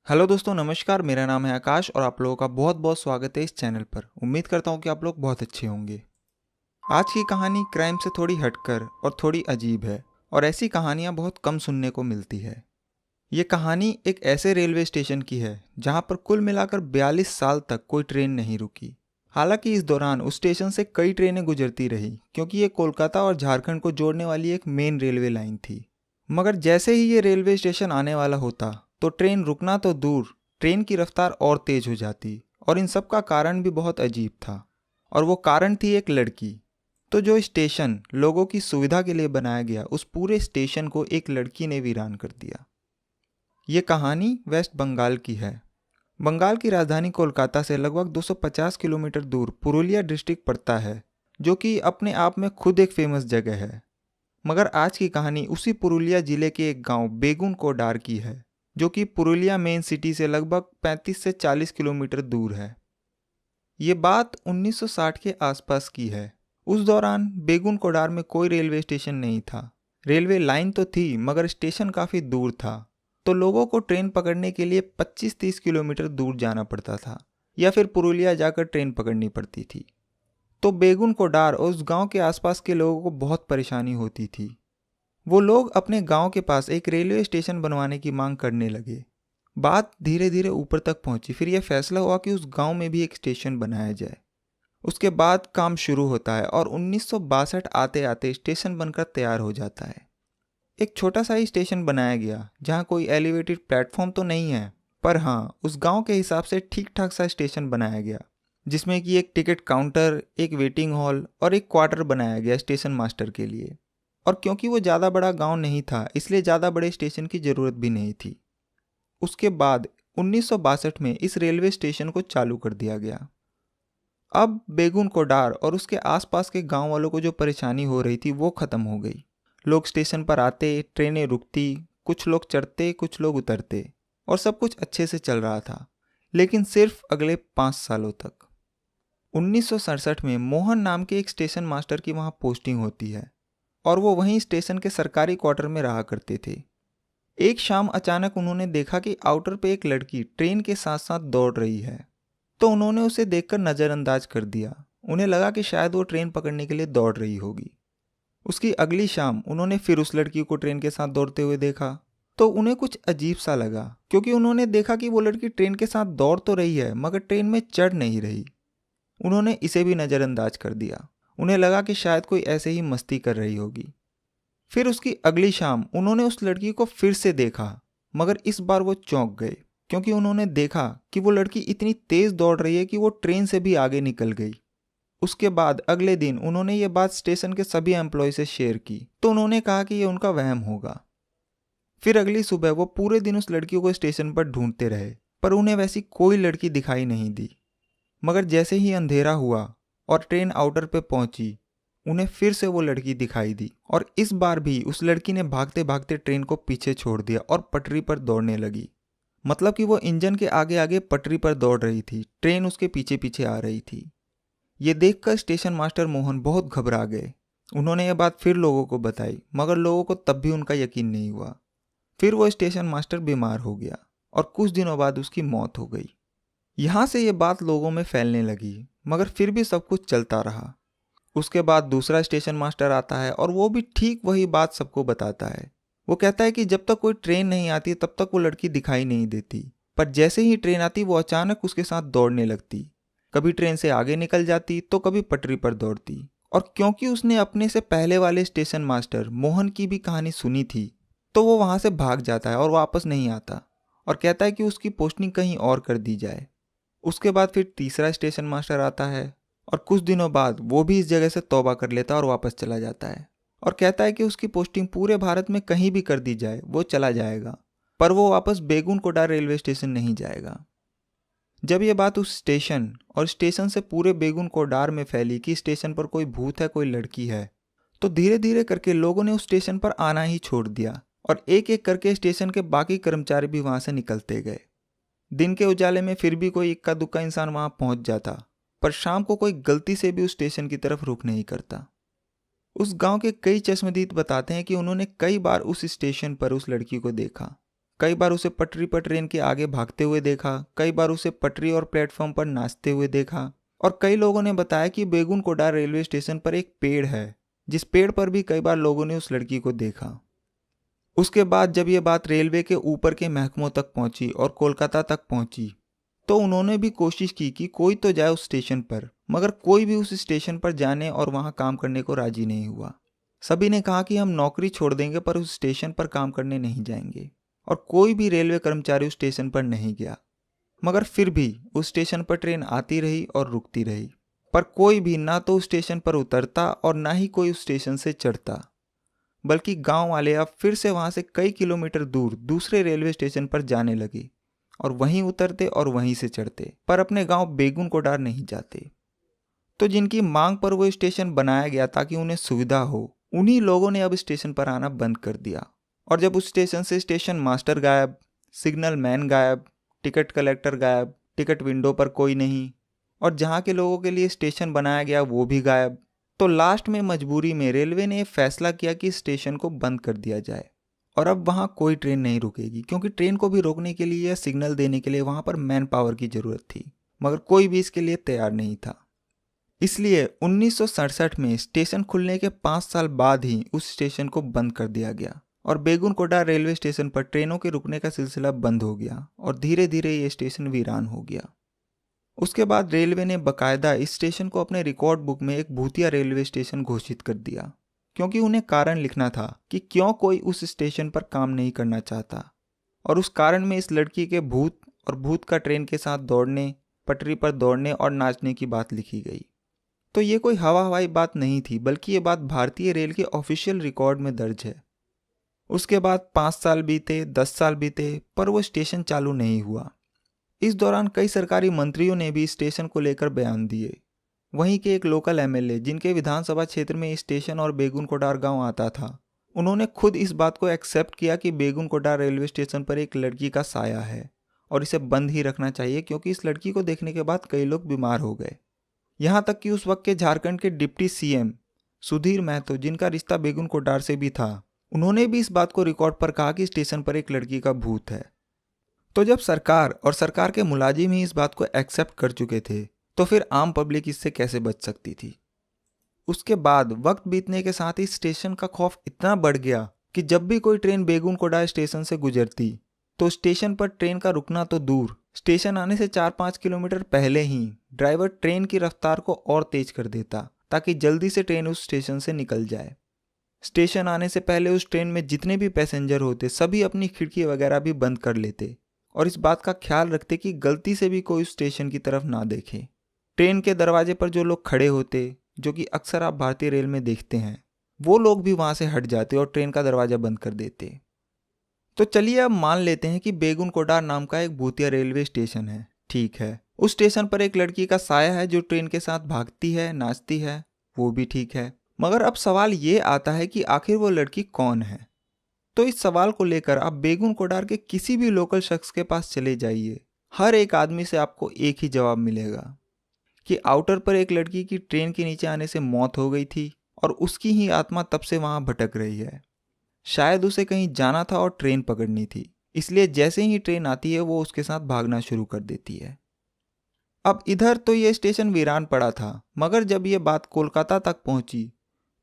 Hello दोस्तों, नमस्कार। मेरा नाम है आकाश और आप लोगों का बहुत बहुत स्वागत है इस चैनल पर। उम्मीद करता हूँ कि आप लोग बहुत अच्छे होंगे। आज की कहानी क्राइम से थोड़ी हटकर और थोड़ी अजीब है और ऐसी कहानियाँ बहुत कम सुनने को मिलती है। ये कहानी एक ऐसे रेलवे स्टेशन की है जहाँ पर कुल मिलाकर 42 साल तक कोई ट्रेन नहीं रुकी। हालांकि इस दौरान उस स्टेशन से कई ट्रेनें गुजरती रही क्योंकि ये कोलकाता और झारखंड को जोड़ने वाली एक मेन रेलवे लाइन थी। मगर जैसे ही ये रेलवे स्टेशन आने वाला होता तो ट्रेन रुकना तो दूर, ट्रेन की रफ्तार और तेज हो जाती। और इन सब का कारण भी बहुत अजीब था, और वो कारण थी एक लड़की। तो जो स्टेशन लोगों की सुविधा के लिए बनाया गया, उस पूरे स्टेशन को एक लड़की ने वीरान कर दिया। ये कहानी वेस्ट बंगाल की है। बंगाल की राजधानी कोलकाता से लगभग 250 किलोमीटर दूर पुरुलिया डिस्ट्रिक्ट पड़ता है, जो कि अपने आप में खुद एक फेमस जगह है। मगर आज की कहानी उसी पुरुलिया जिले के एक गांव बेगुन कोडार की है, जो कि पुरुलिया मेन सिटी से लगभग 35 से 40 किलोमीटर दूर है। ये बात 1960 के आसपास की है। उस दौरान बेगुन कोडार में कोई रेलवे स्टेशन नहीं था। रेलवे लाइन तो थी मगर स्टेशन काफ़ी दूर था, तो लोगों को ट्रेन पकड़ने के लिए 25-30 किलोमीटर दूर जाना पड़ता था या फिर पुरुलिया जाकर ट्रेन पकड़नी पड़ती थी। तो बेगुन कोडार और उस गांव के आसपास के लोगों को बहुत परेशानी होती थी। वो लोग अपने गांव के पास एक रेलवे स्टेशन बनवाने की मांग करने लगे। बात धीरे धीरे ऊपर तक पहुंची। फिर यह फैसला हुआ कि उस गांव में भी एक स्टेशन बनाया जाए। उसके बाद काम शुरू होता है और 1962 आते आते स्टेशन बनकर तैयार हो जाता है। एक छोटा सा ही स्टेशन बनाया गया जहां कोई एलिवेटेड प्लेटफॉर्म तो नहीं है, पर हाँ, उस गांव के हिसाब से ठीक ठाक सा स्टेशन बनाया गया, जिसमें कि एक टिकट काउंटर, एक वेटिंग हॉल और एक क्वार्टर बनाया गया स्टेशन मास्टर के लिए। और क्योंकि वो ज़्यादा बड़ा गांव नहीं था, इसलिए ज़्यादा बड़े स्टेशन की ज़रूरत भी नहीं थी। उसके बाद 1962 में इस रेलवे स्टेशन को चालू कर दिया गया। अब बेगुन कोडार और उसके आसपास के गांव वालों को जो परेशानी हो रही थी वो ख़त्म हो गई। लोग स्टेशन पर आते, ट्रेनें रुकती, कुछ लोग चढ़ते, कुछ लोग उतरते, और सब कुछ अच्छे से चल रहा था। लेकिन सिर्फ अगले 5 सालों तक। 1967 में मोहन नाम के एक स्टेशन मास्टर की वहाँ पोस्टिंग होती है और वो वहीं स्टेशन के सरकारी क्वार्टर में रहा करते थे। एक शाम अचानक उन्होंने देखा कि आउटर पे एक लड़की ट्रेन के साथ साथ दौड़ रही है। तो उन्होंने उसे देखकर नज़रअंदाज कर दिया। उन्हें लगा कि शायद वो ट्रेन पकड़ने के लिए दौड़ रही होगी। उसकी अगली शाम उन्होंने फिर उस लड़की को ट्रेन के साथ दौड़ते हुए देखा। तो उन्हें कुछ अजीब सा लगा, क्योंकि उन्होंने देखा कि वो लड़की ट्रेन के साथ दौड़ तो रही है मगर ट्रेन में चढ़ नहीं रही। उन्होंने इसे भी नज़रअंदाज कर दिया। उन्हें लगा कि शायद कोई ऐसे ही मस्ती कर रही होगी। फिर उसकी अगली शाम उन्होंने उस लड़की को फिर से देखा, मगर इस बार वो चौंक गए, क्योंकि उन्होंने देखा कि वो लड़की इतनी तेज दौड़ रही है कि वो ट्रेन से भी आगे निकल गई। उसके बाद अगले दिन उन्होंने ये बात स्टेशन के सभी एम्प्लॉय से शेयर की, तो उन्होंने कहा कि ये उनका वहम होगा। फिर अगली सुबह वो पूरे दिन उस लड़की को स्टेशन पर ढूंढते रहे, पर उन्हें वैसी कोई लड़की दिखाई नहीं दी। मगर जैसे ही अंधेरा हुआ और ट्रेन आउटर पे पहुंची, उन्हें फिर से वो लड़की दिखाई दी, और इस बार भी उस लड़की ने भागते भागते ट्रेन को पीछे छोड़ दिया और पटरी पर दौड़ने लगी। मतलब कि वो इंजन के आगे आगे पटरी पर दौड़ रही थी, ट्रेन उसके पीछे पीछे आ रही थी। ये देखकर स्टेशन मास्टर मोहन बहुत घबरा गए। उन्होंने ये बात फिर लोगों को बताई, मगर लोगों को तब भी उनका यकीन नहीं हुआ। फिर वो स्टेशन मास्टर बीमार हो गया और कुछ दिनों बाद उसकी मौत हो गई। यहाँ से ये बात लोगों में फैलने लगी, मगर फिर भी सब कुछ चलता रहा। उसके बाद दूसरा स्टेशन मास्टर आता है और वो भी ठीक वही बात सबको बताता है। वो कहता है कि जब तक कोई ट्रेन नहीं आती तब तक वो लड़की दिखाई नहीं देती, पर जैसे ही ट्रेन आती वो अचानक उसके साथ दौड़ने लगती। कभी ट्रेन से आगे निकल जाती तो कभी पटरी पर दौड़ती। और क्योंकि उसने अपने से पहले वाले स्टेशन मास्टर मोहन की भी कहानी सुनी थी, तो वो वहाँ से भाग जाता है और वापस नहीं आता और कहता है कि उसकी पोस्टिंग कहीं और कर दी जाए। उसके बाद फिर तीसरा स्टेशन मास्टर आता है और कुछ दिनों बाद वो भी इस जगह से तौबा कर लेता है और वापस चला जाता है और कहता है कि उसकी पोस्टिंग पूरे भारत में कहीं भी कर दी जाए वो चला जाएगा, पर वो वापस बेगुन कोडार रेलवे स्टेशन नहीं जाएगा। जब ये बात उस स्टेशन और स्टेशन से पूरे बेगुन कोडार में फैली कि स्टेशन पर कोई भूत है, कोई लड़की है, तो धीरे धीरे करके लोगों ने उस स्टेशन पर आना ही छोड़ दिया और एक एक करके स्टेशन के बाकी कर्मचारी भी वहां से निकलते गए। दिन के उजाले में फिर भी कोई इक्का दुक्का इंसान वहां पहुंच जाता, पर शाम को कोई गलती से भी उस स्टेशन की तरफ रुख नहीं करता। उस गांव के कई चश्मदीद बताते हैं कि उन्होंने कई बार उस स्टेशन पर उस लड़की को देखा। कई बार उसे पटरी पर ट्रेन के आगे भागते हुए देखा, कई बार उसे पटरी और प्लेटफॉर्म पर नाचते हुए देखा। और कई लोगों ने बताया कि बेगुनकोडार रेलवे स्टेशन पर एक पेड़ है, जिस पेड़ पर भी कई बार लोगों ने उस लड़की को देखा। उसके बाद जब ये बात रेलवे के ऊपर के महकमों तक पहुंची और कोलकाता तक पहुंची, तो उन्होंने भी कोशिश की कि कोई तो जाए उस स्टेशन पर, मगर कोई भी उस स्टेशन पर जाने और वहां काम करने को राजी नहीं हुआ। सभी ने कहा कि हम नौकरी छोड़ देंगे पर उस स्टेशन पर काम करने नहीं जाएंगे, और कोई भी रेलवे कर्मचारी उस स्टेशन पर नहीं गया। मगर फिर भी उस स्टेशन पर ट्रेन आती रही और रुकती रही, पर कोई भी ना तो उस स्टेशन पर उतरता और ना ही कोई उस स्टेशन से चढ़ता, बल्कि गांव वाले अब फिर से वहां से कई किलोमीटर दूर दूसरे रेलवे स्टेशन पर जाने लगे और वहीं उतरते और वहीं से चढ़ते, पर अपने गांव बेगुनकोडार नहीं जाते। तो जिनकी मांग पर वो स्टेशन बनाया गया ताकि उन्हें सुविधा हो, उन्हीं लोगों ने अब स्टेशन पर आना बंद कर दिया। और जब उस स्टेशन से स्टेशन मास्टर गायब, सिग्नल मैन गायब, टिकट कलेक्टर गायब, टिकट विंडो पर कोई नहीं, और जहाँ के लोगों के लिए स्टेशन बनाया गया वो भी गायब, तो लास्ट में मजबूरी में रेलवे ने फैसला किया कि स्टेशन को बंद कर दिया जाए और अब वहाँ कोई ट्रेन नहीं रुकेगी, क्योंकि ट्रेन को भी रोकने के लिए या सिग्नल देने के लिए वहाँ पर मैन पावर की ज़रूरत थी, मगर कोई भी इसके लिए तैयार नहीं था। इसलिए 1967 में स्टेशन खुलने के 5 साल बाद ही उस स्टेशन को बंद कर दिया गया और बेगुनकोडार रेलवे स्टेशन पर ट्रेनों के रुकने का सिलसिला बंद हो गया और धीरे धीरे ये स्टेशन वीरान हो गया। उसके बाद रेलवे ने बकायदा इस स्टेशन को अपने रिकॉर्ड बुक में एक भूतिया रेलवे स्टेशन घोषित कर दिया, क्योंकि उन्हें कारण लिखना था कि क्यों कोई उस स्टेशन पर काम नहीं करना चाहता। और उस कारण में इस लड़की के भूत और भूत का ट्रेन के साथ दौड़ने, पटरी पर दौड़ने और नाचने की बात लिखी गई। तो ये कोई हवाई बात नहीं थी, बल्कि ये बात भारतीय रेल के ऑफिशियल रिकॉर्ड में दर्ज है। उसके बाद 5 साल बीते, 10 साल बीते, पर वो स्टेशन चालू नहीं हुआ। इस दौरान कई सरकारी मंत्रियों ने भी स्टेशन को लेकर बयान दिए। वहीं के एक लोकल एमएलए, जिनके विधानसभा क्षेत्र में स्टेशन और बेगुनकोडार गांव आता था, उन्होंने खुद इस बात को एक्सेप्ट किया कि बेगुनकोडार रेलवे स्टेशन पर एक लड़की का साया है और इसे बंद ही रखना चाहिए, क्योंकि इस लड़की को देखने के बाद कई लोग बीमार हो गए। यहाँ तक कि उस वक्त के झारखंड के डिप्टी सीएम सुधीर महतो, जिनका रिश्ता बेगुनकोडार से भी था, उन्होंने भी इस बात को रिकॉर्ड पर कहा कि स्टेशन पर एक लड़की का भूत है। तो जब सरकार और सरकार के मुलाजिम ही इस बात को एक्सेप्ट कर चुके थे, तो फिर आम पब्लिक इससे कैसे बच सकती थी। उसके बाद वक्त बीतने के साथ ही स्टेशन का खौफ इतना बढ़ गया कि जब भी कोई ट्रेन बेगुनकोडार स्टेशन से गुजरती, तो स्टेशन पर ट्रेन का रुकना तो दूर, स्टेशन आने से 4-5 किलोमीटर पहले ही ड्राइवर ट्रेन की रफ्तार को और तेज कर देता ताकि जल्दी से ट्रेन उस स्टेशन से निकल जाए। स्टेशन आने से पहले उस ट्रेन में जितने भी पैसेंजर होते, सभी अपनी खिड़की वगैरह भी बंद कर लेते और इस बात का ख्याल रखते कि गलती से भी कोई स्टेशन की तरफ ना देखे। ट्रेन के दरवाजे पर जो लोग खड़े होते, जो कि अक्सर आप भारतीय रेल में देखते हैं, वो लोग भी वहां से हट जाते और ट्रेन का दरवाजा बंद कर देते। तो चलिए अब मान लेते हैं कि बेगुनकोडार नाम का एक भूतिया रेलवे स्टेशन है। ठीक है, उस स्टेशन पर एक लड़की का साया है जो ट्रेन के साथ भागती है, नाचती है, वो भी ठीक है। मगर अब सवाल ये आता है कि आखिर वो लड़की कौन है। तो इस सवाल को लेकर आप बेगुनकोडार के किसी भी लोकल शख्स के पास चले जाइए, हर एक आदमी से आपको एक ही जवाब मिलेगा कि आउटर पर एक लड़की की ट्रेन के नीचे आने से मौत हो गई थी और उसकी ही आत्मा तब से वहां भटक रही है। शायद उसे कहीं जाना था और ट्रेन पकड़नी थी, इसलिए जैसे ही ट्रेन आती है वो उसके साथ भागना शुरू कर देती है। अब इधर तो ये स्टेशन वीरान पड़ा था, मगर जब ये बात कोलकाता तक पहुंची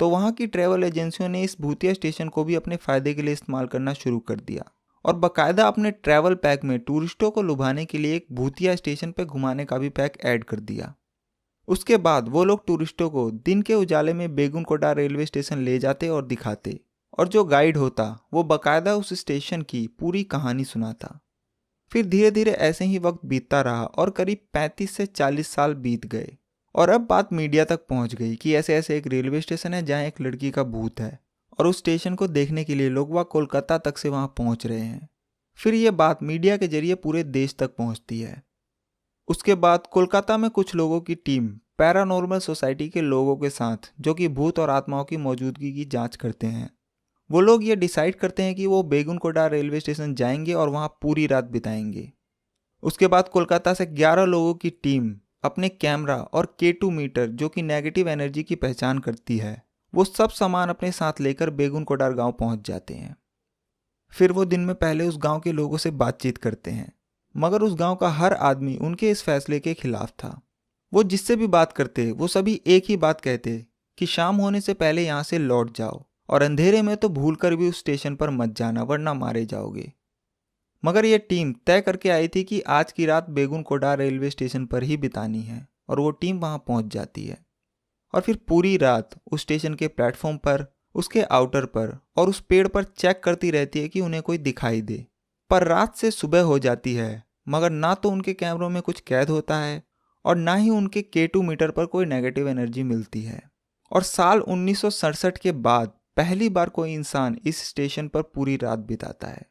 तो वहां की ट्रैवल एजेंसियों ने इस भूतिया स्टेशन को भी अपने फायदे के लिए इस्तेमाल करना शुरू कर दिया और बकायदा अपने ट्रैवल पैक में टूरिस्टों को लुभाने के लिए एक भूतिया स्टेशन पर घुमाने का भी पैक ऐड कर दिया। उसके बाद वो लोग टूरिस्टों को दिन के उजाले में बेगुनकोडार रेलवे स्टेशन ले जाते और दिखाते, और जो गाइड होता वो बकायदा उस स्टेशन की पूरी कहानी सुनाता। फिर धीरे धीरे ऐसे ही वक्त बीतता रहा और करीब 35 से 40 साल बीत गए और अब बात मीडिया तक पहुंच गई कि ऐसे ऐसे एक रेलवे स्टेशन है जहां एक लड़की का भूत है और उस स्टेशन को देखने के लिए लोग वह कोलकाता तक से वहां पहुंच रहे हैं। फिर ये बात मीडिया के जरिए पूरे देश तक पहुंचती है। उसके बाद कोलकाता में कुछ लोगों की टीम पैरानॉर्मल सोसाइटी के लोगों के साथ, जो कि भूत और आत्माओं की मौजूदगी की जांच करते हैं, वो लोग ये डिसाइड करते हैं कि वो बेगुनकोडार रेलवे स्टेशन जाएंगे और वहां पूरी रात बिताएंगे। उसके बाद कोलकाता से 11 लोगों की टीम अपने कैमरा और K2 मीटर, जो कि नेगेटिव एनर्जी की पहचान करती है, वो सब सामान अपने साथ लेकर बेगुनकोडार गांव पहुंच जाते हैं। फिर वो दिन में पहले उस गांव के लोगों से बातचीत करते हैं, मगर उस गांव का हर आदमी उनके इस फैसले के खिलाफ था। वो जिससे भी बात करते वो सभी एक ही बात कहते कि शाम होने से पहले यहाँ से लौट जाओ और अंधेरे में तो भूलकर भी उस स्टेशन पर मत जाना वरना मारे जाओगे। मगर यह टीम तय करके आई थी कि आज की रात बेगुन कोडा रेलवे स्टेशन पर ही बितानी है और वो टीम वहां पहुंच जाती है और फिर पूरी रात उस स्टेशन के प्लेटफॉर्म पर, उसके आउटर पर और उस पेड़ पर चेक करती रहती है कि उन्हें कोई दिखाई दे। पर रात से सुबह हो जाती है मगर ना तो उनके कैमरों में कुछ कैद होता है और ना ही उनके K2 मीटर पर कोई नेगेटिव एनर्जी मिलती है। और साल 1967 के बाद पहली बार कोई इंसान इस स्टेशन पर पूरी रात बिताता है।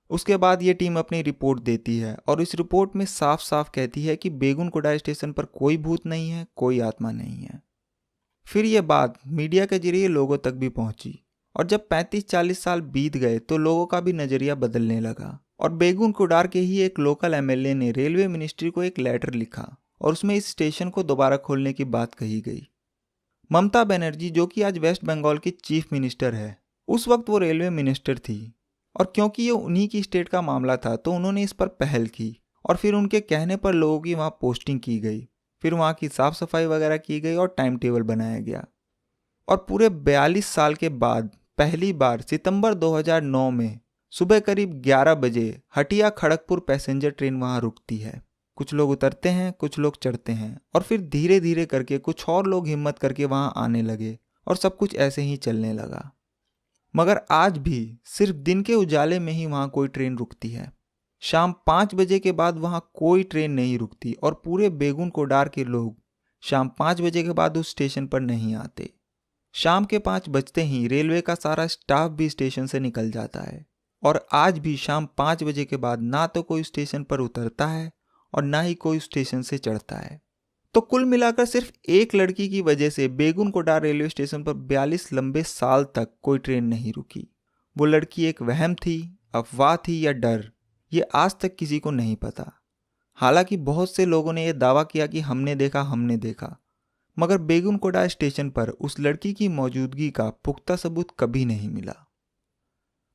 उसके बाद ये टीम अपनी रिपोर्ट देती है और इस रिपोर्ट में साफ साफ कहती है कि बेगुन कोडा स्टेशन पर कोई भूत नहीं है, कोई आत्मा नहीं है। फिर ये बात मीडिया के जरिए लोगों तक भी पहुंची और जब 35-40 साल बीत गए तो लोगों का भी नजरिया बदलने लगा और बेगुन कोडार के ही एक लोकल MLA ने रेलवे मिनिस्ट्री को एक लेटर लिखा और उसमें इस स्टेशन को दोबारा खोलने की बात कही गई। ममता बनर्जी, जो कि आज वेस्ट बंगाल की चीफ मिनिस्टर है, उस वक्त वो रेलवे मिनिस्टर थी और क्योंकि ये उन्हीं की स्टेट का मामला था तो उन्होंने इस पर पहल की और फिर उनके कहने पर लोगों की वहाँ पोस्टिंग की गई, फिर वहाँ की साफ सफाई वगैरह की गई और टाइम टेबल बनाया गया। और पूरे 42 साल के बाद पहली बार सितंबर 2009 में सुबह करीब 11 बजे हटिया खड़गपुर पैसेंजर ट्रेन वहाँ रुकती है। कुछ लोग उतरते हैं, कुछ लोग चढ़ते हैं और फिर धीरे धीरे करके कुछ और लोग हिम्मत करके वहाँ आने लगे और सब कुछ ऐसे ही चलने लगा। मगर आज भी सिर्फ दिन के उजाले में ही वहाँ कोई ट्रेन रुकती है। शाम 5 बजे के बाद वहाँ कोई ट्रेन नहीं रुकती और पूरे बेगुन कोडार के लोग शाम 5 बजे के बाद उस स्टेशन पर नहीं आते। शाम के 5 बजते ही रेलवे का सारा स्टाफ भी स्टेशन से निकल जाता है और आज भी शाम 5 बजे के बाद ना तो कोई स्टेशन पर उतरता है और ना ही कोई स्टेशन से चढ़ता है। तो कुल मिलाकर सिर्फ एक लड़की की वजह से बेगुन कोडा रेलवे स्टेशन पर 42 लंबे साल तक कोई ट्रेन नहीं रुकी। वो लड़की एक वहम थी, अफवाह थी या डर, ये आज तक किसी को नहीं पता। हालांकि बहुत से लोगों ने यह दावा किया कि हमने देखा, मगर बेगुन कोडा स्टेशन पर उस लड़की की मौजूदगी का पुख्ता सबूत कभी नहीं मिला।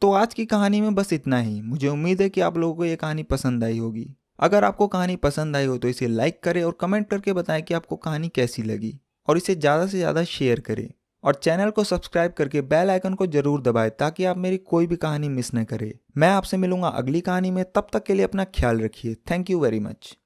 तो आज की कहानी में बस इतना ही। मुझे उम्मीद है कि आप लोगों को यह कहानी पसंद आई होगी। अगर आपको कहानी पसंद आई हो तो इसे लाइक करें और कमेंट करके बताएं कि आपको कहानी कैसी लगी और इसे ज़्यादा से ज़्यादा शेयर करें और चैनल को सब्सक्राइब करके बेल आइकन को जरूर दबाएं ताकि आप मेरी कोई भी कहानी मिस न करें। मैं आपसे मिलूंगा अगली कहानी में, तब तक के लिए अपना ख्याल रखिए। Thank you very much.